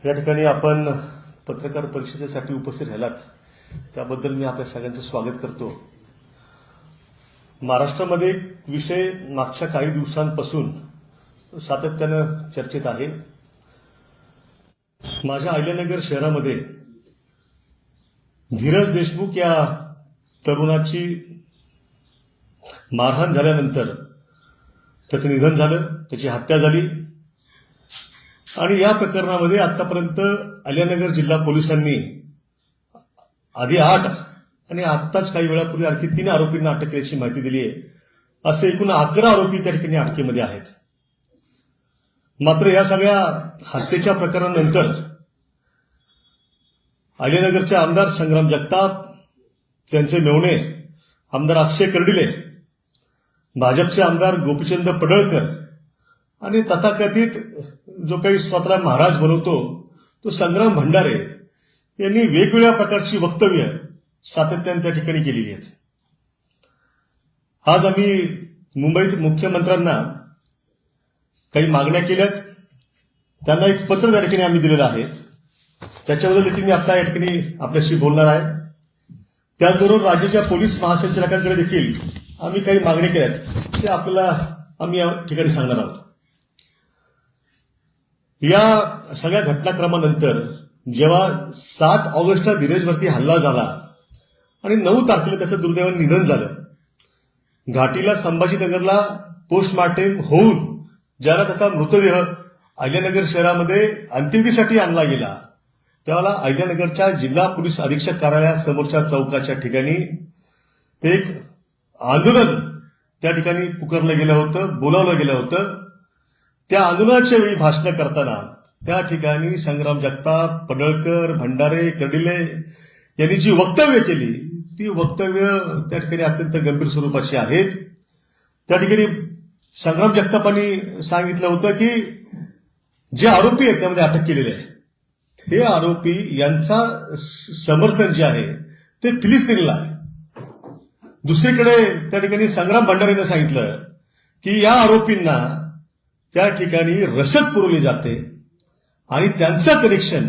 या ठिकाणी आपण पत्रकार परिषदेसाठी उपस्थित राहिलात त्याबद्दल मी आपल्या सगळ्यांचं स्वागत करतो. महाराष्ट्रामध्ये एक विषय मागच्या काही दिवसांपासून सातत्यानं चर्चेत आहे. माझ्या अहिल्यानगर शहरामध्ये धीरज देशमुख या तरुणाची मारहाण झाल्यानंतर त्याचं निधन झालं, त्याची हत्या झाली आणि या प्रकरणामध्ये आतापर्यंत अहिल्यानगर जिल्हा पोलिसांनी आधी 8 आणि आत्ताच काही वेळापूर्वी आणखी 3 आरोपींना अटक केल्याची माहिती दिली आहे. असे एकूण 11 आरोपी त्या ठिकाणी अटकेमध्ये आहेत. मात्र या सगळ्या हत्येच्या प्रकरणानंतर अहिल्यानगरचे आमदार संग्राम जगताप, त्यांचे मेव्हणे आमदार अक्षय कर्डिले, भाजपचे आमदार गोपीचंद पडळकर आणि तथाकथित जो काही स्वतःला महाराज बनवतो तो संग्राम भंडारे यांनी वेगवेगळ्या प्रकारची वक्तव्य सातत्याने त्या ठिकाणी केलेली आहेत. आज आम्ही मुंबईत मुख्यमंत्र्यांना काही मागण्या केल्यात. त्यांना एक पत्र त्या ठिकाणी आम्ही दिलेलं आहे. त्याच्याबद्दल देखील मी आता या ठिकाणी आपल्याशी बोलणार आहे. त्याचबरोबर राज्याच्या पोलीस महासंचालकांकडे देखील आम्ही काही मागण्या केल्यात, ते आपल्याला आम्ही या ठिकाणी सांगणार आहोत. या सगळ्या घटनाक्रमानंतर जेव्हा 7 ऑगस्टला धीरजवरती हल्ला झाला आणि 9 तारखेला त्याचं दुर्दैवाने निधन झालं, घाटीला संभाजीनगरला पोस्टमार्टम होऊन ज्याला त्याचा मृतदेह अहिल्यानगर शहरामध्ये अंत्यविधीसाठी आणला गेला, त्यावेळेला अहिल्यानगरच्या जिल्हा पोलीस अधीक्षक कार्यालयासमोरच्या चौकाच्या ठिकाणी एक आंदोलन त्या ठिकाणी पुकारलं गेलं होतं, बोलावलं गेलं होतं. त्या आंदोलनाच्या वेळी भाषण करताना त्या ठिकाणी संग्राम जगताप, पडळकर, भंडारे, कर्डिले यांनी जी वक्तव्य केली ती वक्तव्य त्या ठिकाणी अत्यंत गंभीर स्वरूपाची आहेत. त्या ठिकाणी संग्राम जगतापांनी सांगितलं होतं की जे आरोपी आहेत त्यामध्ये अटक केलेले आहे, हे आरोपी यांचा समर्थन जे आहे ते फिलिस्तीनला आहे. दुसरीकडे त्या ठिकाणी संग्राम भंडारेनं सांगितलं की या आरोपींना त्या ठिकाणी रसद पुरवली जाते आणि त्यांचं कनेक्शन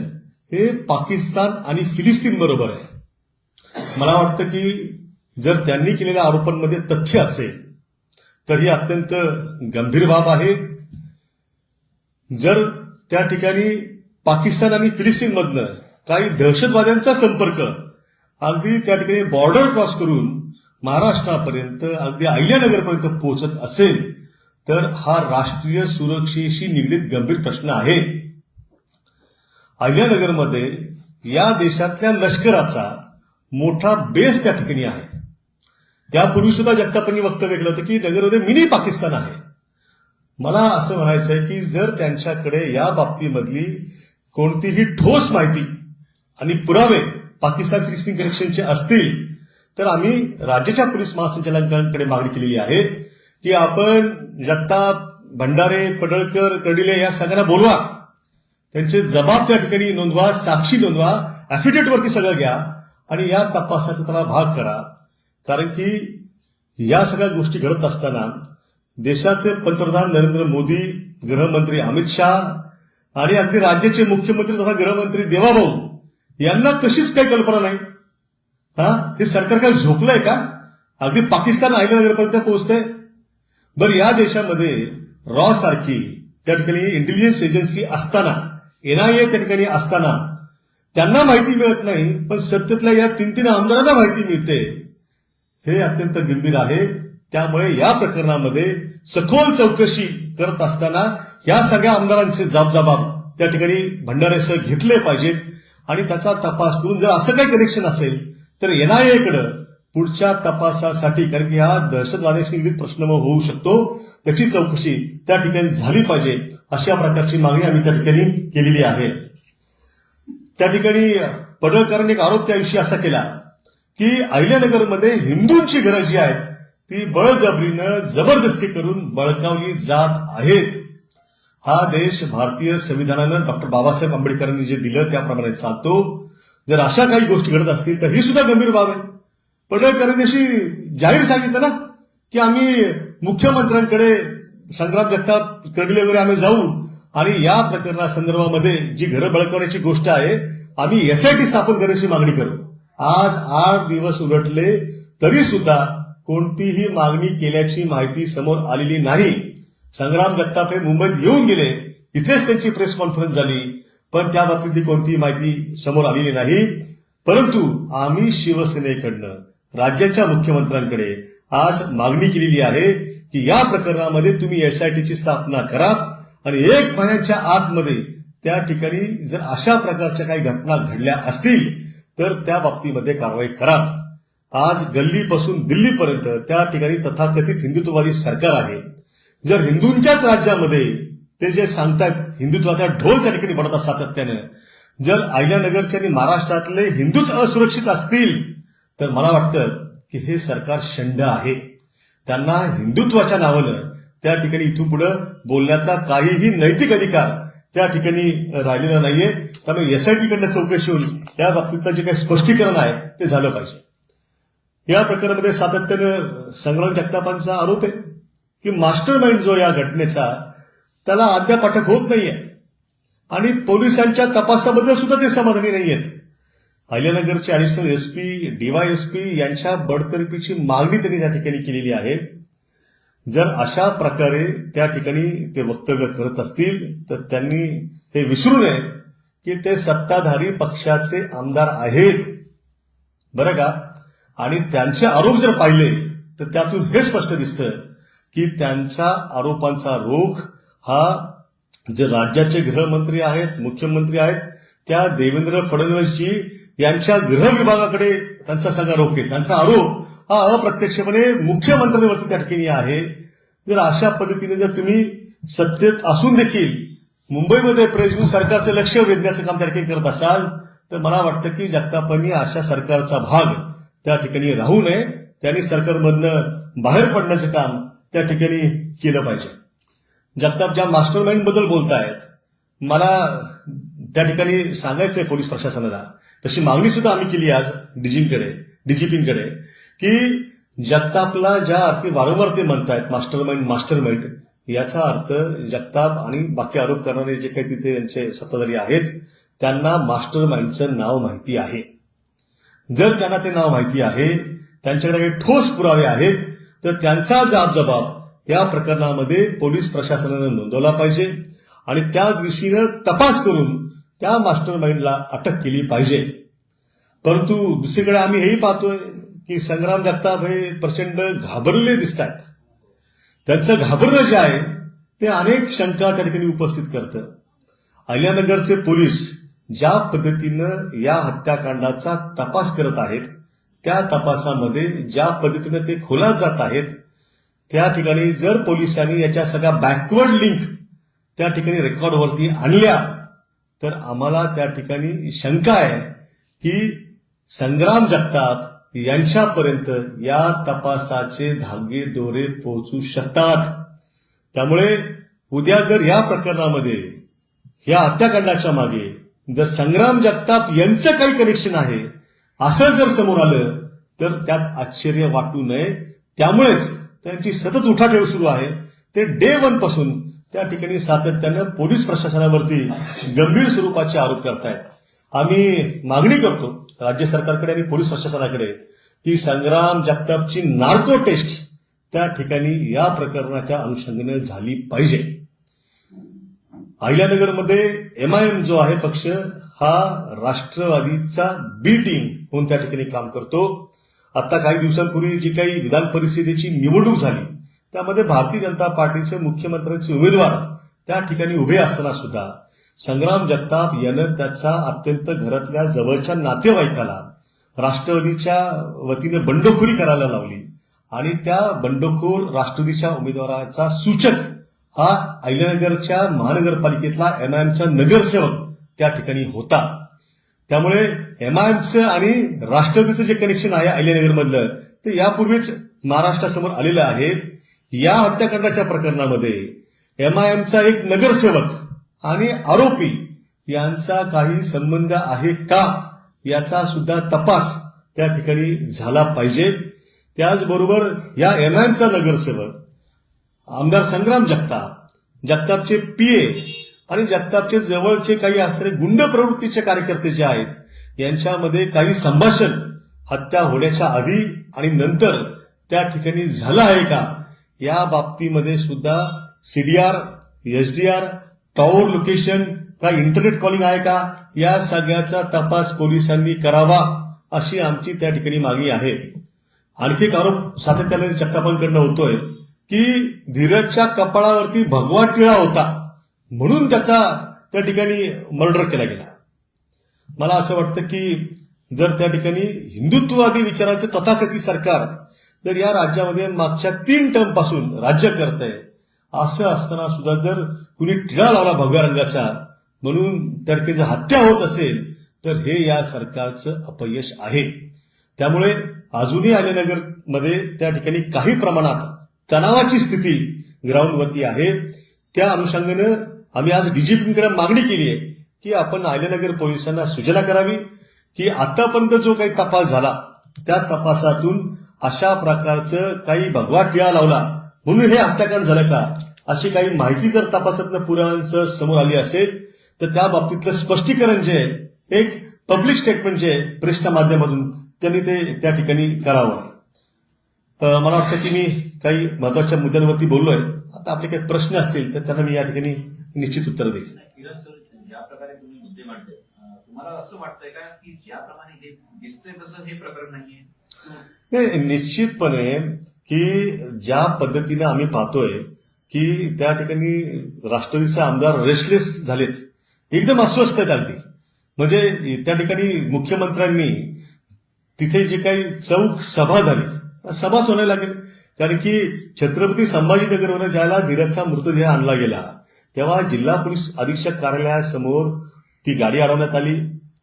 हे पाकिस्तान आणि फिलिस्तीन बरोबर आहे. मला वाटतं की जर त्यांनी केलेल्या आरोपांमध्ये तथ्य असेल तर ही अत्यंत गंभीर बाब आहे. जर त्या ठिकाणी पाकिस्तान आणि फिलिस्तीनमधनं काही दहशतवाद्यांचा संपर्क अगदी त्या ठिकाणी बॉर्डर क्रॉस करून महाराष्ट्रापर्यंत अगदी अहिल्यानगरपर्यंत पोहोचत असेल तर हा राष्ट्रीय सुरक्षेशी निगडीत गंभीर प्रश्न आहे. अहिल्यानगरमध्ये या देशातल्या लष्कराचा मोठा बेस त्या ठिकाणी आहे. यापूर्वी सुद्धा जगतापांनी वक्तव्य केलं होतं की नगरमध्ये मिनी पाकिस्तान आहे. मला असं म्हणायचं आहे की जर त्यांच्याकडे या बाबतीमधली कोणतीही ठोस माहिती आणि पुरावे पाकिस्तान फिलिस्तीन कनेक्शनचे असतील तर आम्ही राज्याच्या पोलीस महासंचालकांकडे मागणी केलेली आहे की आपण जगताप, भंडारे, पडळकर, कर्डिले या सगळ्यांना बोलवा, त्यांचे जबाब त्या ठिकाणी नोंदवा, साक्षी नोंदवा, ऍफिडेव्हिटवरती सगळं घ्या आणि या तपासाचा त्याला भाग करा. कारण की या सगळ्या गोष्टी घडत असताना देशाचे पंतप्रधान नरेंद्र मोदी, गृहमंत्री अमित शाह आणि अगदी राज्याचे मुख्यमंत्री तथा गृहमंत्री देवाभाऊ यांना कशीच काही कल्पना नाही. हे सरकार काय झोपलंय का? अगदी पाकिस्तान अहिल्यानगरपर्यंत पोहोचतंय. बरं, या देशामध्ये रॉ सारखी त्या ठिकाणी इंटेलिजन्स एजन्सी असताना, NIA त्या ठिकाणी असताना त्यांना माहिती मिळत नाही, पण सत्तेतल्या या 3 आमदारांना माहिती मिळते. हे अत्यंत गंभीर आहे. त्यामुळे या प्रकरणामध्ये सखोल चौकशी करत असताना या सगळ्या आमदारांचे जबाब त्या ठिकाणी भंडारेसह घेतले पाहिजेत आणि त्याचा तपास करून जर असं काही कनेक्शन असेल तर NIA पुढच्या तपासासाठी, कारण की हा दहशतवादाशी निगडीत प्रश्न होऊ शकतो, त्याची चौकशी त्या ठिकाणी झाली पाहिजे, अशा प्रकारची मागणी आम्ही त्या ठिकाणी केलेली आहे. त्या ठिकाणी पडळकरांनी एक आरोप त्याविषयी असा केला की अहिल्यानगरमध्ये हिंदूंची घरं जी आहेत ती बळजबरीनं जबरदस्ती करून बळकावली जात आहेत. हा देश भारतीय संविधानानं डॉक्टर बाबासाहेब आंबेडकरांनी जे दिलं त्याप्रमाणे चालतो. जर अशा काही गोष्टी घडत असतील तर ही सुद्धा गंभीर बाब आहे. पडळकरांनी अशी जाहीर सांगितलं ना की आम्ही मुख्यमंत्र्यांकडे संग्राम जगताप, कर्डिले वगैरे आम्ही जाऊ आणि या प्रकरणासंदर्भामध्ये जी घरं बळकावण्याची गोष्ट आहे, आम्ही एसआयटी स्थापन करण्याची मागणी करू. आज 8 दिवस उलटले तरी सुद्धा कोणतीही मागणी केल्याची माहिती समोर आलेली नाही. संग्राम जगताप हे मुंबईत येऊन गेले, इथेच त्यांची प्रेस कॉन्फरन्स झाली, पण त्या बाबतीतली कोणतीही माहिती समोर आलेली नाही. परंतु आम्ही शिवसेनेकडनं राज्याच्या मुख्यमंत्र्यांकडे आज मागणी केलेली आहे की या प्रकरणामध्ये तुम्ही एसआयटीची स्थापना करा आणि 1 महिन्याच्या आतमध्ये त्या ठिकाणी जर अशा प्रकारच्या काही घटना घडल्या असतील तर त्या बाबतीमध्ये कारवाई करा. आज गल्लीपासून दिल्लीपर्यंत त्या ठिकाणी तथाकथित हिंदुत्ववादी सरकार आहे. जर हिंदूंच्याच राज्यामध्ये ते जे सांगतात हिंदुत्वाचा ढोल त्या ठिकाणी पडतात सातत्यानं, जर अहिल्यानगरचे आणि महाराष्ट्रातले हिंदूच असुरक्षित असतील तर मला वाटतं की हे सरकार शंड आहे. त्यांना हिंदुत्वाच्या नावानं त्या ठिकाणी इथून पुढे बोलण्याचा काहीही नैतिक अधिकार त्या ठिकाणी राहिलेला नाहीये. त्यामुळे एसआयटीकडनं चौकशी होईल, या बाबतीतलं जे काही स्पष्टीकरण आहे ते झालं पाहिजे. या प्रकरणामध्ये सातत्यानं संग्राम जगतापांचा आरोप आहे की मास्टर माइंड जो या घटनेचा त्याला अद्याप अटक होत नाहीये आणि पोलिसांच्या तपासाबद्दल सुद्धा ते समाधानी नाहीयेत. अहिल्यानगरचे ऍडिशनल एसपी, डीवायएसपी यांच्या बडतर्फीची मागणी त्यांनी त्या ठिकाणी केलेली आहे. जर अशा प्रकारे त्या ठिकाणी ते वक्तव्य करत असतील तर त्यांनी हे विसरू नये की ते सत्ताधारी पक्षाचे आमदार आहेत, बरं का. आणि त्यांचे आरोप जर पाहिले तर त्यातून हे स्पष्ट दिसतं की त्यांच्या आरोपांचा रोख हा जे राज्याचे गृहमंत्री आहेत, मुख्यमंत्री आहेत, त्या देवेंद्र फडणवीसजी यांच्या गृह विभागाकडे त्यांचा सगळा रोख आहे. त्यांचा आरोप हा अप्रत्यक्षपणे मुख्यमंत्र्यांवरती त्या ठिकाणी आहे. जर अशा पद्धतीने जर तुम्ही सत्तेत असून देखील मुंबईमध्ये प्रेस घेऊन सरकारचं लक्ष वेधण्याचं काम त्या ठिकाणी करत असाल तर मला वाटतं की जगतापांनी अशा सरकारचा भाग त्या ठिकाणी राहू नये. त्यांनी सरकारमधनं बाहेर पडण्याचं काम त्या ठिकाणी केलं पाहिजे. जगताप ज्या मास्टर माइंड बद्दल बोलतायत, मला त्या ठिकाणी सांगायचंय पोलीस प्रशासनाला, तशी मागणी सुद्धा आम्ही केली आज डीजीपींकडे की जगतापला ज्या अर्थी वारंवार ते म्हणतायत मास्टर माइंड, याचा अर्थ जगताप आणि बाकी आरोप करणारे जे काही तिथे त्यांचे सत्ताधारी आहेत त्यांना मास्टर माइंडचं नाव माहिती आहे. जर त्यांना ते नाव माहिती आहे, त्यांच्याकडे काही ठोस पुरावे आहेत तर त्यांचा जबाब या प्रकरणामध्ये पोलीस प्रशासनानं नोंदवला पाहिजे आणि त्या दृष्टीनं तपास करून त्या मास्टर माइंडला अटक केली पाहिजे. परंतु दुसरीकडे आम्ही हेही पाहतोय की संग्राम जगताप हे प्रचंड घाबरलेले दिसत आहेत. त्यांचं घाबरणं जे आहे ते अनेक शंका त्या ठिकाणी उपस्थित करतं. अहिल्यानगरचे पोलीस ज्या पद्धतीनं या हत्याकांडाचा तपास करत आहेत, त्या तपासामध्ये ज्या पद्धतीनं ते खोलात जात आहेत, त्या ठिकाणी जर पोलिसांनी याच्या सगळ्या बॅकवर्ड लिंक त्या ठिकाणी रेकॉर्डवरती आणल्या तर आम्हाला त्या ठिकाणी शंका आहे की संग्राम जगताप यांच्यापर्यंत या तपासाचे धागे दोरे पोहोचू शकतात. त्यामुळे उद्या जर या प्रकरणामध्ये या हत्याकांडाच्या मागे जर संग्राम जगताप यांचं काही कनेक्शन आहे असं जर समोर आलं तर त्यात आश्चर्य वाटू नये. त्यामुळेच त्यांची सतत उठाठेव सुरू आहे. ते डे 1 पासून त्या ठिकाणी सातत्यानं पोलीस प्रशासनावरती गंभीर स्वरूपाचे आरोप करतायत. आम्ही मागणी करतो राज्य सरकारकडे आणि पोलीस प्रशासनाकडे की संग्राम जगतापची नार्को टेस्ट त्या ठिकाणी या प्रकरणाच्या अनुषंगाने झाली पाहिजे. अहिल्यानगरमध्ये MIM जो आहे पक्ष हा राष्ट्रवादीचा बी टीम म्हणून त्या ठिकाणी काम करतो. आता काही दिवसांपूर्वी जी काही विधान परिषदेची निवडणूक झाली त्यामध्ये भारतीय जनता पार्टीचे मुख्यमंत्र्यांचे उमेदवार त्या ठिकाणी उभे असताना सुद्धा संग्राम जगताप यानं त्याच्या अत्यंत घरातल्या जवळच्या नातेवाईकाला राष्ट्रवादीच्या वतीने बंडखोरी करायला लावली आणि त्या बंडखोर राष्ट्रवादीच्या उमेदवाराचा सूचक हा अहिल्यानगरच्या महानगरपालिकेतला MIMचा नगरसेवक त्या ठिकाणी होता. त्यामुळे MIMचं आणि राष्ट्रवादीचं जे कनेक्शन आहे अहिल्यानगरमधलं ते यापूर्वीच महाराष्ट्रासमोर आलेलं आहे. या हत्याकांडाच्या प्रकरणामध्ये MIMचा एक नगरसेवक आणि आरोपी यांचा काही संबंध आहे का याचा सुद्धा तपास त्या ठिकाणी झाला पाहिजे. त्याचबरोबर या MIMचा नगरसेवक आमदार संग्राम जगतापचे PA आणि जगतापचे जवळचे काही असणारे गुंड प्रवृत्तीचे कार्यकर्ते जे आहेत यांच्यामध्ये काही संभाषण हत्या होण्याच्या आधी आणि नंतर त्या ठिकाणी झालं आहे का, या बाबतीमध्ये सुद्धा सीडीआर, एसडीआर, टॉवर लोकेशन, का इंटरनेट कॉलिंग आहे का, या सगळ्याचा तपास पोलिसांनी करावा अशी आमची त्या ठिकाणी मागणी आहे. आणखी एक आरोप सातत्याने जगतापांकडनं होतोय की धीरजच्या कपाळावरती भगवा टिळा होता म्हणून त्याचा त्या ठिकाणी मर्डर केला गेला. मला असं वाटतं की जर त्या ठिकाणी हिंदुत्ववादी विचारांचं तथाकथित सरकार जर या राज्यामध्ये मागच्या 3 टर्म पासून राज्य करतंय, असं असताना सुद्धा जर कुणी टिळा लावला भगव्या रंगाचा म्हणून त्या ठिकाणी जर हत्या होत असेल तर हे या सरकारचं अपयश आहे. त्यामुळे अजूनही अहिल्यानगरमध्ये त्या ठिकाणी काही प्रमाणात तणावाची स्थिती ग्राउंडवरती आहे. त्या अनुषंगानं आम्ही आज डीजीपींकडे मागणी केली आहे की आपण अहिल्यानगर पोलिसांना सूचना करावी की आतापर्यंत जो काही तपास झाला त्या तपासातून अशा प्रकारचं काही भगवा टिळा लावला म्हणून हे हत्याकांड झालं का, अशी काही माहिती जर तपासातनं पुराव्यांसह समोर आली असेल तर त्या बाबतीतलं स्पष्टीकरण जे आहे, एक पब्लिक स्टेटमेंट जे आहे प्रेसच्या माध्यमातून त्यांनी ते त्या ठिकाणी करावं. मला वाटतं की मी काही महत्वाच्या मुद्द्यांवरती बोललोय. आता आपले काही प्रश्न असतील तर त्यांना मी या ठिकाणी निश्चित उत्तर देईल. किरण सर, ज्या प्रकारे तुम्ही मुद्दे मांडले, तुम्हाला असं वाटतंय का की ज्याप्रमाणे हे दिसतंय तसं हे प्रकरण नाहीये? निश्चितपणे की ज्या पद्धतीने आम्ही पाहतोय की त्या ठिकाणी राष्ट्रवादीचे आमदार रेस्टलेस झालेत, एकदम अस्वस्थ आहेत अगदी. म्हणजे त्या ठिकाणी मुख्यमंत्र्यांनी तिथे जी काही चौक सभा झाली, सभाच होण्याला लागेल. कारण की छत्रपती संभाजीनगरवर ज्याला धीरजचा मृतदेह आणला गेला तेव्हा जिल्हा पोलीस अधीक्षक कार्यालयासमोर ती गाडी अडवण्यात आली.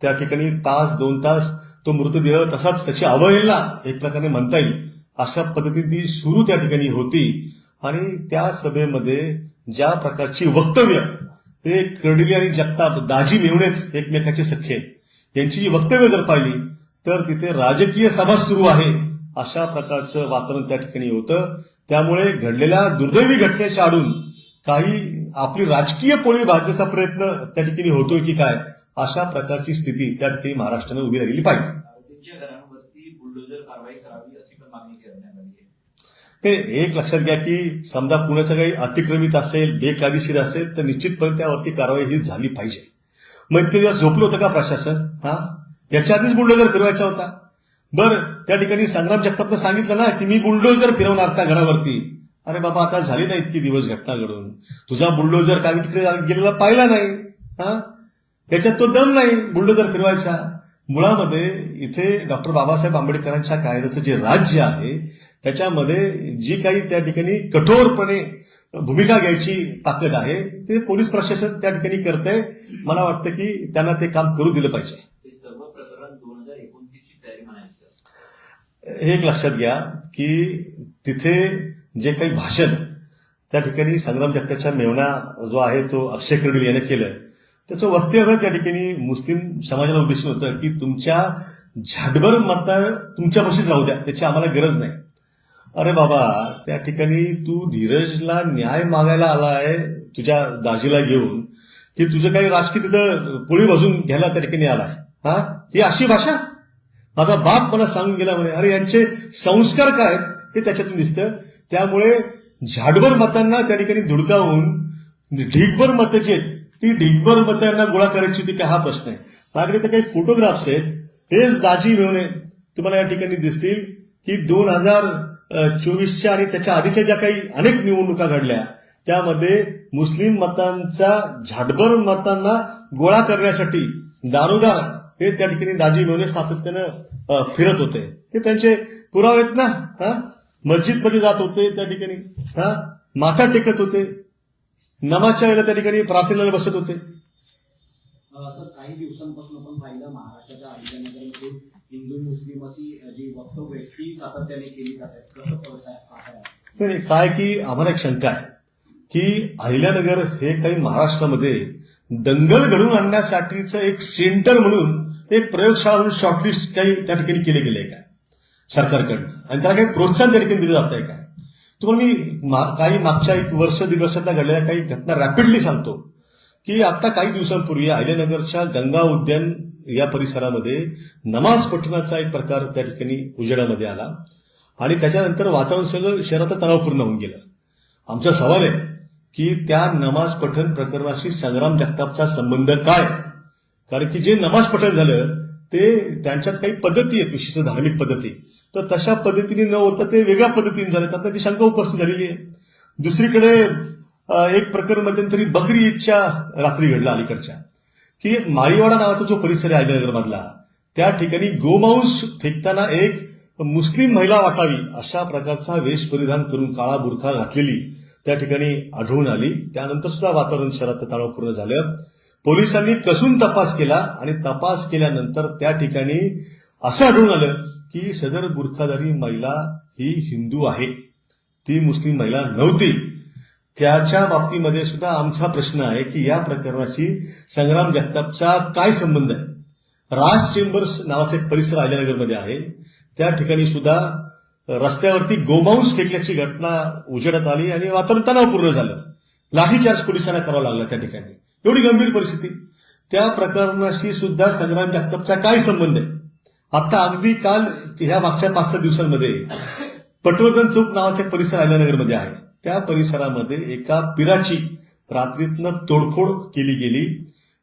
त्या ठिकाणी 1-2 तास तो मृतदेह तसाच, त्याची अवहेलना एक प्रकारे म्हणता येईल अशा पद्धतीने ती सुरू त्या ठिकाणी होती. आणि त्या सभेमध्ये ज्या प्रकारची वक्तव्य, ते कर्डिले आणि जगताप दाजी मेवणेत एकमेकाचे सख्खे, यांची जी वक्तव्य जर पाहिली तर तिथे राजकीय सभा सुरू आहे अशा प्रकारचं वातावरण त्या ठिकाणी होतं. त्यामुळे घडलेल्या दुर्दैवी घटनेच्या आडून काही आपली राजकीय पोळी भाजण्याचा प्रयत्न त्या ठिकाणी होतोय की काय, अशा प्रकारची स्थिती त्या ठिकाणी महाराष्ट्राने उभी राहिली पाहिजे. त्यांच्या घरांवरती बुलडोजर कारवाई करावी अशी पण मागणी करण्यात आली आहे. ते एक लक्षात घ्या की समजा कुणाचं काही अतिक्रमित असेल, बेकायदेशीर असेल तर निश्चितपणे त्यावरती कारवाई ही झाली पाहिजे. मग इतके दिवस झोपलं होतं का प्रशासन? याच्या आधीच बुलडोजर फिरवायचा होता. बरं, त्या ठिकाणी संग्राम जगतापनं सांगितलं ना की मी बुलडोजर फिरवणार त्या घरावरती. अरे बाबा, आता झाली ना इतकी दिवस घटना घडून, तुझा बुलडोजर काही तिकडे गेलेला पाहिला नाही, याच्यात तो दम नाही बुलडोजर फिरवायचा. मुळामध्ये इथे डॉक्टर बाबासाहेब आंबेडकरांच्या कायद्याचं जे राज्य आहे त्याच्यामध्ये जी काही त्या ठिकाणी कठोरपणे भूमिका घ्यायची ताकद आहे ते पोलीस प्रशासन त्या ठिकाणी करतंय. मला वाटतं की त्यांना ते काम करू दिलं पाहिजे. हे सर्व प्रकरण 2029 ची तयारी म्हणायची. हे एक लक्षात घ्या की तिथे जे काही भाषण त्या ठिकाणी संग्राम जगतापच्या मेवणा जो आहे तो अक्षय कर्डिले याने केलं, त्याचं वक्तव्य त्या ठिकाणी मुस्लिम समाजाला उद्देशून होतं की तुमच्या झाडभर मत तुमच्यापाशीच राहू द्या, त्याची आम्हाला गरज नाही. अरे बाबा, त्या ठिकाणी तू धीरजला न्याय मागायला आलाय तुझ्या दाजीला घेऊन की तुझं काही राजकीय तिथं पोळी भाजून घ्यायला त्या ठिकाणी आलाय. ही अशी भाषा? माझा बाप मला सांगून गेला म्हणे. अरे यांचे संस्कार काय आहेत हे त्याच्यातून दिसतं. त्यामुळे झाडभर मतांना त्या ठिकाणी धुडकावून ढीगभर मतं जी आहेत ती ढीगभर मतं यांना गोळा करायची होती का, हा प्रश्न आहे. माझ्याकडे तर काही फोटोग्राफ्स आहेत, हेच दाजी मिळवणे तुम्हाला या ठिकाणी दिसतील की 2024च्या आणि त्याच्या आधीच्या ज्या काही अनेक निवडणुका घडल्या त्यामध्ये मुस्लिम मतांचा झाडभर मतांना गोळा करण्यासाठी दारोदार हे त्या ठिकाणी दाजी मिळवणे सातत्यानं फिरत होते. हे त्यांचे पुरावे आहेत ना. मस्जिदमध्ये जात होते, त्या ठिकाणी माथा टेकत होते, नमाजच्या वेळेला त्या ठिकाणी प्रार्थनेला बसत होते. सर, काही दिवसांपासून आपण पाहिलं महाराष्ट्राच्या अहिल्यानगरमध्ये हिंदू मुस्लिम अशी जी वक्तव्य ती सातत्याने केली जातात, कसं पाहताय? काय की आम्हाला एक शंका आहे की अहिल्यानगर हे काही महाराष्ट्रामध्ये दंगल घडवून आणण्यासाठीचं एक सेंटर म्हणून, एक प्रयोगशाळा म्हणून शॉर्टलिस्ट काही त्या ठिकाणी केले गेले काय सरकारकडनं, आणि त्याला काही प्रोत्साहन त्या ठिकाणी दिलं जात आहे काय? तुम्हाला मी काही मागच्या 1 वर्ष 1.5 वर्षातल्या घडलेल्या काही घटना रॅपिडली सांगतो की आता काही दिवसांपूर्वी अहिल्यानगरच्या गंगा उद्यान या परिसरामध्ये नमाज पठणाचा एक प्रकार त्या ठिकाणी उजेडामध्ये आला आणि त्याच्यानंतर वातावरण सगळं शहरात तणावपूर्ण होऊन गेलं. आमचा सवाल आहे की त्या नमाज पठण प्रकरणाशी संग्राम जगतापचा संबंध काय? कारण की जे नमाज पठण झालं ते त्यांच्यात काही पद्धती आहेत, विशिष्ट धार्मिक पद्धती, तर तशा पद्धतीने न होता ते वेगळ्या पद्धतीने झाले, त्यातनं ती शंका उपस्थित झालेली आहे. दुसरीकडे एक प्रकरण मध्यंतरी बकरी ईदच्या रात्री घडला अलीकडच्या, की माळीवाडा नावाचा जो परिसर आहे अहिल्यानगरमधला, त्या ठिकाणी गोमांस फेकताना एक मुस्लिम महिला वाटावी अशा प्रकारचा वेश परिधान करून काळा बुरखा घातलेली त्या ठिकाणी आढळून आली. त्यानंतर सुद्धा वातावरण शहरात तणावपूर्ण झालं. पोलिसांनी कसून तपास केला आणि तपास केल्यानंतर त्या ठिकाणी असं आढळून आलं की सदर बुरखाधारी महिला ही हिंदू आहे, ती मुस्लिम महिला नव्हती. त्याच्या बाबतीमध्ये सुद्धा आमचा प्रश्न आहे की या प्रकरणाशी संग्राम जगतापचा काय संबंध आहे? राज चेंबर्स नावाचा एक परिसर अहिल्यानगरमध्ये आहे, त्या ठिकाणी सुद्धा रस्त्यावरती गोमांस फेकल्याची घटना उजेडात आली आणि वातावरण तणावपूर्ण झालं. लाठीचार्ज पोलिसांना करावा लागला त्या ठिकाणी. एवढी गंभीर परिस्थिती. त्या प्रकरणाशी सुद्धा संग्राम जगतापचा काय संबंध आहे? आता अगदी काल ह्या मागच्या 5-6 दिवसांमध्ये पटवर्धन चौक नावाचा एक परिसर अहिल्यानगरमध्ये आहे, त्या परिसरामध्ये एका पिराची रात्रीतनं तोडफोड केली गेली.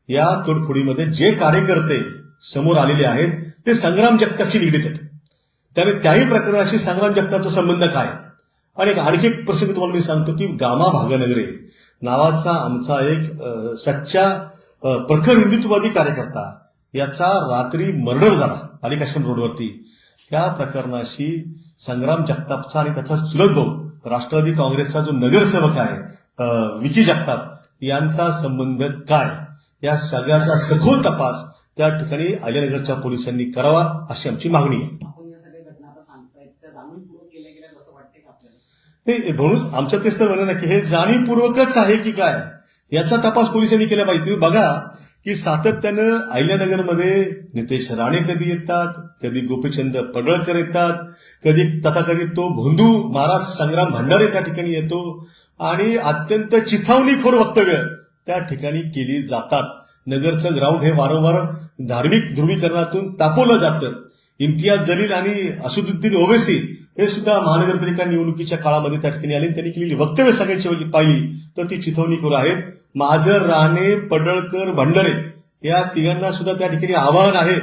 या तोडफोडीमध्ये जे कार्यकर्ते समोर आलेले आहेत ते संग्राम जगतापशी निगडीत आहेत. त्यामुळे त्याही प्रकरणाशी संग्राम जगतापचा संबंध काय? आणि आणखी एक प्रसंग तुम्हाला मी सांगतो की गामा भागनगरे नावाचा आमचा एक सच्चा प्रखर हिंदुत्ववादी कार्यकर्ता, याचा रात्री मर्डर झाला अलिकाश्रम रोडवरती. त्या प्रकरणाशी संग्राम जगतापचा आणि त्याचा चुलत भाऊ राष्ट्रवादी काँग्रेसचा जो नगरसेवक आहे विकी जगताप यांचा संबंध काय? या सगळ्याचा सखोल तपास त्या ठिकाणी अहिल्यानगरच्या पोलिसांनी करावा अशी आमची मागणी आहे. आपण या सगळ्या घटना आता सांगतायत त्या जाणीवपूर्वक केल्या गेल्या असं वाटतंय का आपल्याला? ते म्हणून आमचं तेच तर म्हणणं की हे जाणीवपूर्वकच आहे की काय, याचा तपास पोलिसांनी केला पाहिजे. तुम्ही बघा की सातत्यानं अहिल्यानगरमध्ये नितेश राणे कधी येतात, कधी गोपीचंद पडळकर येतात, कधी तथाकथित तो भोंदू महाराज संग्राम भंडारे त्या ठिकाणी येतो आणि अत्यंत चिथावणीखोर वक्तव्य त्या ठिकाणी केली जातात. नगरचं ग्राउंड हे वारंवार धार्मिक ध्रुवीकरणातून तापवलं जातं. इम्तियाज जलील आणि असुद्दीन ओवेसी हे सुद्धा महानगरपालिका निवडणुकीच्या काळामध्ये त्या ठिकाणी आले. त्यांनी केलेली वक्तव्य सगळ्यांची पाहिली तर ती चिथावणीखोर आहेत. माझं राणे, पडळकर, भंडारे या तिघांना सुद्धा त्या ठिकाणी आवाहन आहे,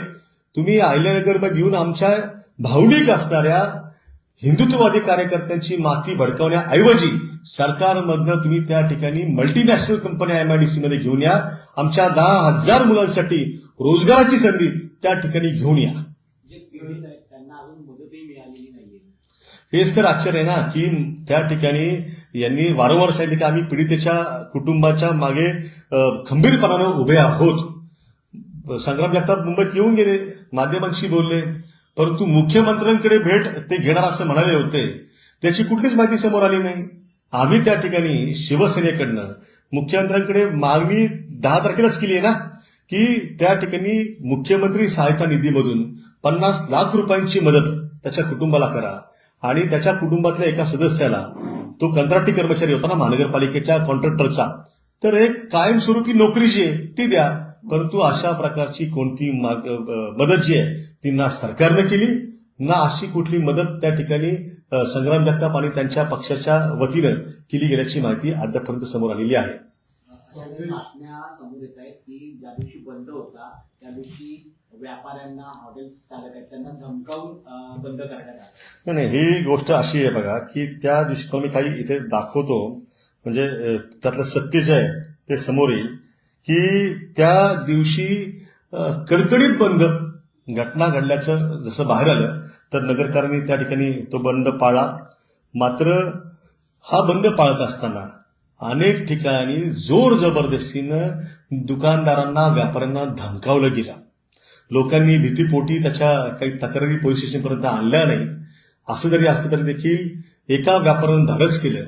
तुम्ही अहिल्यानगरमध्ये येऊन आमच्या भावनिक असणाऱ्या हिंदुत्ववादी कार्यकर्त्यांची माती भडकावण्याऐवजी सरकारमधनं तुम्ही त्या ठिकाणी मल्टीनॅशनल कंपन्या MIDC मध्ये घेऊन या, आमच्या 10,000 मुलांसाठी रोजगाराची संधी त्या ठिकाणी घेऊन या. जे पीडित आहेत त्यांना अजून मदतही मिळालेली नाहीये. हेच तर आश्चर्य आहे ना की त्या ठिकाणी यांनी वारंवार सांगितले की आम्ही पीडितेच्या कुटुंबाच्या मागे खंबीरपणानं उभे आहोत. संग्राम जगताप मुंबईत येऊन गेले, माध्यमांशी बोलले, परंतु मुख्यमंत्र्यांकडे भेट ते घेणार असं म्हणाले होते, त्याची कुठलीच माहिती समोर आली नाही. आम्ही त्या ठिकाणी शिवसेनेकडनं मुख्यमंत्र्यांकडे मागणी 10 तारखेलाच केली आहे ना की त्या ठिकाणी मुख्यमंत्री सहायता निधीमधून 50 लाख रुपयांची मदत त्याच्या कुटुंबाला करा आणि त्याच्या कुटुंबातल्या एका सदस्याला, तो कंत्राटी कर्मचारी होता ना महानगरपालिकेच्या कॉन्ट्रॅक्टरचा, तर एक कायमस्वरूपी नोकरी जी आहे ती द्या. परंतु अशा प्रकारची कोणती मदत जी आहे ती ना सरकारनं केली ना अशी कुठली मदत त्या ठिकाणी संग्राम जगताप आणि त्यांच्या पक्षाच्या वतीनं केली गेल्याची माहिती अद्यापर्यंत समोर आलेली आहे. बातम्या समोर येत आहेत की ज्या दिवशी बंद होता त्या दिवशी व्यापाऱ्यांना, हॉटेल्स चालक आहेत त्यांना धमकावून बंद करण्यात आलं. नाही, ही गोष्ट अशी आहे बघा की त्या दिवशी मी काही इथे दाखवतो म्हणजे त्यातलं सत्य जे आहे ते समोर येईल की त्या दिवशी कडकडीत बंद घटना घडल्याचं जसं बाहेर आलं तर नगरकरांनी त्या ठिकाणी तो बंद पाळला. मात्र हा बंद पाळत असताना अनेक ठिकाणी जोर जबरदस्तीनं दुकानदारांना, व्यापाऱ्यांना धमकावलं गेलं. लोकांनी भीतीपोटी त्याच्या काही तक्रारी पोलीस स्टेशनपर्यंत आणल्या नाही. असं जरी असलं तरी देखील एका व्यापाऱ्यानं धाडस केलं.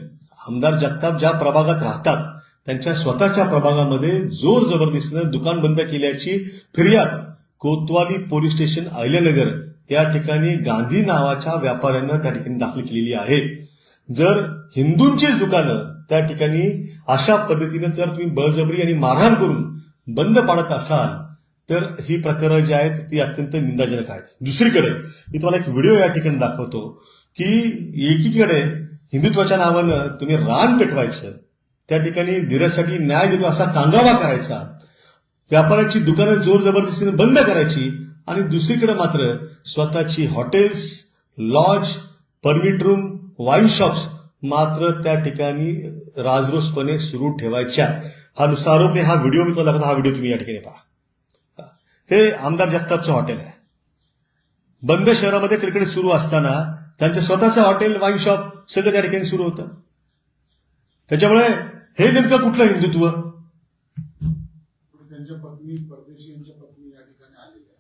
आमदार जगताप ज्या प्रभागात राहतात त्यांच्या स्वतःच्या प्रभागामध्ये जोर जबरदस्तीनं दुकान बंद केल्याची फिर्याद कोतवाली पोलीस स्टेशन अहिल्यानगर या ठिकाणी गांधी नावाच्या व्यापाऱ्यानं त्या ठिकाणी दाखल केलेली आहे. जर हिंदूंचीच दुकानं त्या ठिकाणी अशा पद्धतीनं जर तुम्ही बळजबरी आणि मारहाण करून बंद पाडत असाल तर ही प्रकरणं जी आहेत ती अत्यंत निंदाजनक आहेत. दुसरीकडे मी तुम्हाला एक व्हिडिओ या ठिकाणी दाखवतो की एकीकडे हिंदुत्वाच्या नावानं तुम्ही रान पेटवायचं, त्या ठिकाणी धीरजसाठी न्याय देतो असा कांगावा करायचा, व्यापाऱ्याची दुकानं जोर जबरदस्तीने बंद करायची, आणि दुसरीकडे मात्र स्वतःची hotels, lodge, permit room, wine shops मात्र त्या ठिकाणी राजरोसपणे सुरू ठेवायच्या. हा नुसता आरोप नाही, हा व्हिडिओ मी तुम्हाला दाखवतो. हा व्हिडिओ तुम्ही या ठिकाणी पहा. हे आमदार जगतापचं हॉटेल आहे. बंद शहरामध्ये क्रिकेट सुरू असताना त्यांचं स्वतःचं हॉटेल, वाईन शॉप सगळं त्या ठिकाणी सुरू होतं. त्याच्यामुळे हे नेमकं कुठलं हिंदुत्व? त्यांच्या पत्नी, परदेशी यांच्या पत्नी या ठिकाणी आलेल्या,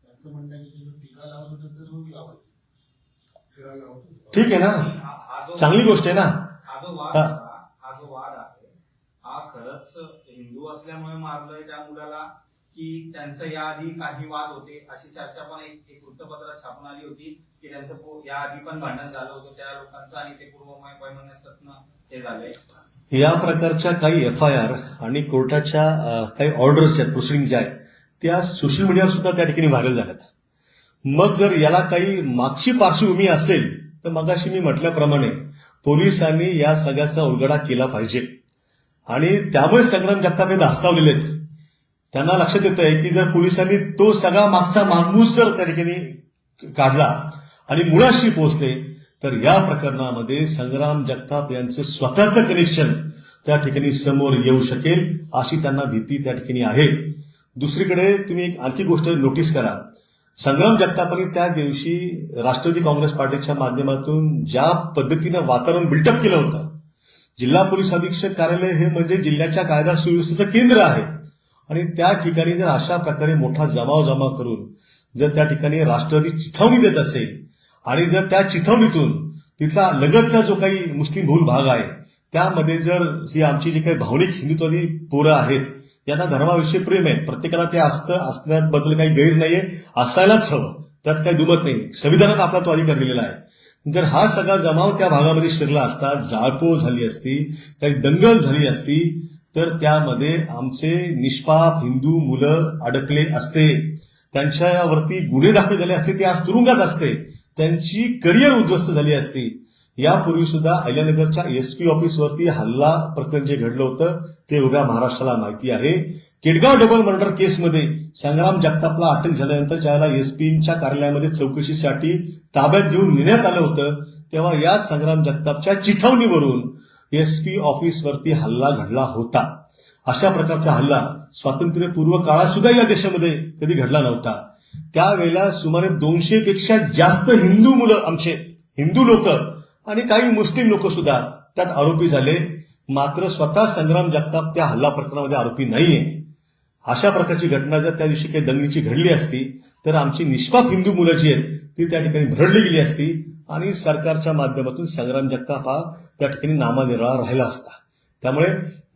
त्यांचं म्हणणं आहे की टीका लावत होतं तर रोज लावायची, टिळा लावत होतं. ठीक आहे ना, चांगली गोष्ट आहे ना. हा जो वाद आहे हा खरंच हिंदू असल्यामुळे मारलंय त्या मुलाला की त्यांचं याआधी काही वाद होते अशी चर्चा पण एक वृत्तपत्रात छापून आली होती की त्यांचं याआधी पण भांडण झालं होतं त्या लोकांचं आणि ते पूर्ववैमनस्यातनं हे झालंय. या प्रकारच्या काही FIR आणि कोर्टाच्या काही ऑर्डर्स आहेत, प्रोसिडिंग ज्या आहेत त्या सोशल मीडियावर सुद्धा त्या ठिकाणी व्हायरल झाल्यात. मग जर याला काही मागची पार्श्वभूमी असेल तर मगाशी मी म्हटल्याप्रमाणे पोलिसांनी या सगळ्याचा उलगडा केला पाहिजे. आणि त्यामुळे संग्राम जगताप हे धास्तावलेले आहेत. त्यांना लक्षात येत आहे की जर पोलिसांनी तो सगळा मागचा मागमूस जर त्या ठिकाणी काढला आणि मुळाशी पोहोचले तर या प्रकरणामध्ये संग्राम जगताप यांचं स्वतःचं कनेक्शन त्या ठिकाणी समोर येऊ शकेल अशी त्यांना भीती त्या ठिकाणी आहे. दुसरीकडे तुम्ही एक आणखी गोष्ट नोटीस करा, संग्राम जगतापांनी त्या दिवशी राष्ट्रवादी काँग्रेस पार्टीच्या माध्यमातून ज्या पद्धतीनं वातावरण बिल्डअप केलं होतं, जिल्हा पोलीस अधीक्षक कार्यालय हे म्हणजे जिल्ह्याच्या कायदा सुव्यवस्थेचं केंद्र आहे आणि त्या ठिकाणी जर अशा प्रकारे मोठा जमा करून जर त्या ठिकाणी राष्ट्रवादी चिथावणी देत असेल आणि जर त्या चिथावणीतून तिथला लगतचा जो काही मुस्लिम बहुल भाग आहे त्यामध्ये जर ही आमची जी काही भावनिक हिंदुत्ववादी पोरं आहेत यांना धर्माविषयी प्रेम आहे, प्रत्येकाला ते असण्याबद्दल काही गैर नाहीये, असायलाच हवं, त्यात काही दुमत नाही, संविधानात आपला तो अधिकार दिलेला आहे. जर हा सगळा जमाव त्या भागामध्ये शिरला असता, जाळपोळ झाली असती, काही दंगल झाली असती तर त्यामध्ये आमचे निष्पाप हिंदू मुलं अडकले असते, त्यांच्यावरती गुन्हे दाखल झाले असते, ते आज तुरुंगात असते, त्यांची करिअर उद्ध्वस्त झाली असती. यापूर्वी सुद्धा अहिल्यानगरच्या SP ऑफिसवरती हल्ला प्रकरण जे घडलं होतं ते उभ्या महाराष्ट्राला माहिती आहे. केडगाव डबल मर्डर केसमध्ये संग्राम जगतापला अटक झाल्यानंतर ज्याला SPच्या कार्यालयामध्ये चौकशीसाठी ताब्यात घेऊन नेण्यात आलं होतं तेव्हा या संग्राम जगतापच्या चिथावणीवरून SP ऑफिसवरती हल्ला घडला होता. अशा प्रकारचा हल्ला स्वातंत्र्यपूर्व काळात सुद्धा या देशामध्ये कधी घडला नव्हता. त्यावेळेला सुमारे 200 पेक्षा जास्त हिंदू मुलं, आमचे हिंदू लोक आणि काही मुस्लिम लोक सुद्धा त्यात आरोपी झाले. मात्र स्वतः संग्राम जगताप त्या हल्ला प्रकरणामध्ये आरोपी नाहीये. अशा प्रकारची घटना जर त्या दिवशी काही दंगलीची घडली असती तर आमची निष्पाप हिंदू मुलं जी आहेत ती त्या ठिकाणी भरडली गेली असती आणि सरकारच्या माध्यमातून संग्राम जगताप हा त्या ठिकाणी नामानिराळा राहिला असता. त्यामुळे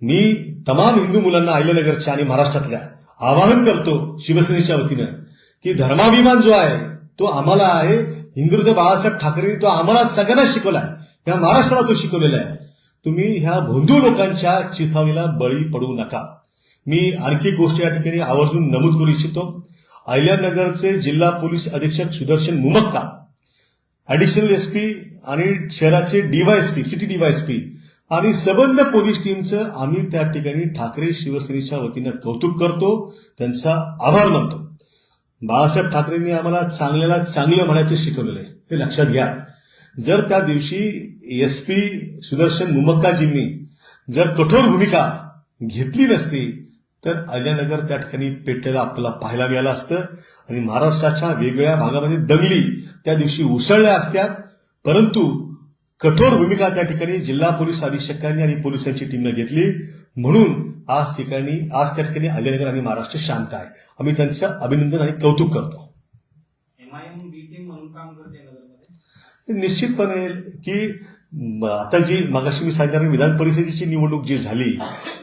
मी तमाम हिंदू मुलांना अहिल्यानगरच्या आणि महाराष्ट्रातल्या आवाहन करतो शिवसेनेच्या वतीनं की धर्माभिमान जो आहे तो आम्हाला आहे. हिंदुत्व बाळासाहेब ठाकरेंनी तो आम्हाला सगळ्यांना शिकवला आहे, या महाराष्ट्राला तो शिकवलेला आहे. तुम्ही ह्या भोंदू लोकांच्या चिथावणीला बळी पडू नका. मी आणखी गोष्ट या ठिकाणी आवर्जून नमूद करू इच्छितो. अहिल्यानगरचे जिल्हा पोलीस अधीक्षक सुदर्शन मुमक्का, ऍडिशनल SP आणि शहराचे DYSP, सिटी DYSP आणि सबंध पोलीस टीमचं आम्ही त्या ठिकाणी ठाकरे शिवसेनेच्या वतीनं कौतुक करतो, त्यांचा आभार मानतो. बाळासाहेब ठाकरेंनी आम्हाला चांगल्याला चांगलं म्हणायचं शिकवलेलं आहे, हे लक्षात घ्या. जर त्या दिवशी SP सुदर्शन मुमक्काजींनी जर कठोर भूमिका घेतली नसती तर अहिल्यानगर त्या ठिकाणी पेटलेलं आपल्याला पाहायला मिळालं असतं आणि महाराष्ट्राच्या वेगवेगळ्या भागामध्ये दंगली त्या दिवशी उसळल्या असत्या. परंतु कठोर भूमिका त्या ठिकाणी जिल्हा पोलीस अधीक्षकांनी आणि पोलिसांची टीमनं घेतली, म्हणून आज त्या ठिकाणी अहिल्यानगर आणि महाराष्ट्र शांत आहे. आम्ही त्यांचं अभिनंदन आणि कौतुक करतो. MIM B टीम म्हणून काम करते नगरमध्ये निश्चितपणे की आता जी मगाशी मी सांगितलं विधान परिषदेची निवडणूक जी झाली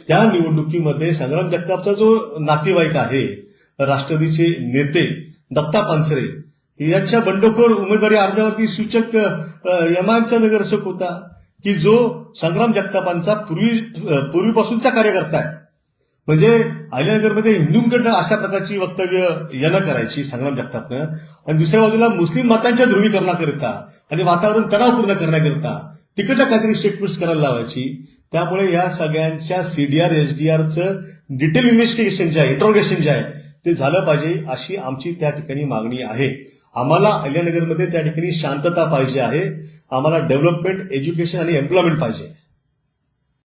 त्या निवडणुकीमध्ये संग्राम जगतापचा जो नातेवाईक आहे, राष्ट्रवादीचे नेते दत्ता पानसरे यांच्या बंडखोर उमेदवारी अर्जावरती सूचक MIMचा नगरसेवक होता. की जो संग्राम जगतापांचा पूर्वीपासूनचा कार्यकर्ता आहे. म्हणजे अहिल्यानगरमध्ये हिंदूंकडनं अशा प्रकारची वक्तव्य यानं करायची संग्राम जगतापनं, आणि दुसऱ्या बाजूला मुस्लिम मतांच्या ध्रुवीकरणाकरिता आणि वातावरण तणावपूर्ण करण्याकरिता तिकडनं काहीतरी स्टेटमेंट्स करायला लावायची. त्यामुळे या सगळ्यांच्या सीडीआर एसडीआरचं डिटेल इन्व्हेस्टिगेशन जे आहे, इंट्रोगेशन जे आहे ते झालं पाहिजे, अशी आमची त्या ठिकाणी मागणी आहे. आम्हाला अहिल्यानगरमध्ये त्या ठिकाणी शांतता पाहिजे आहे. आम्हाला डेव्हलपमेंट, एज्युकेशन आणि एम्प्लॉयमेंट पाहिजे.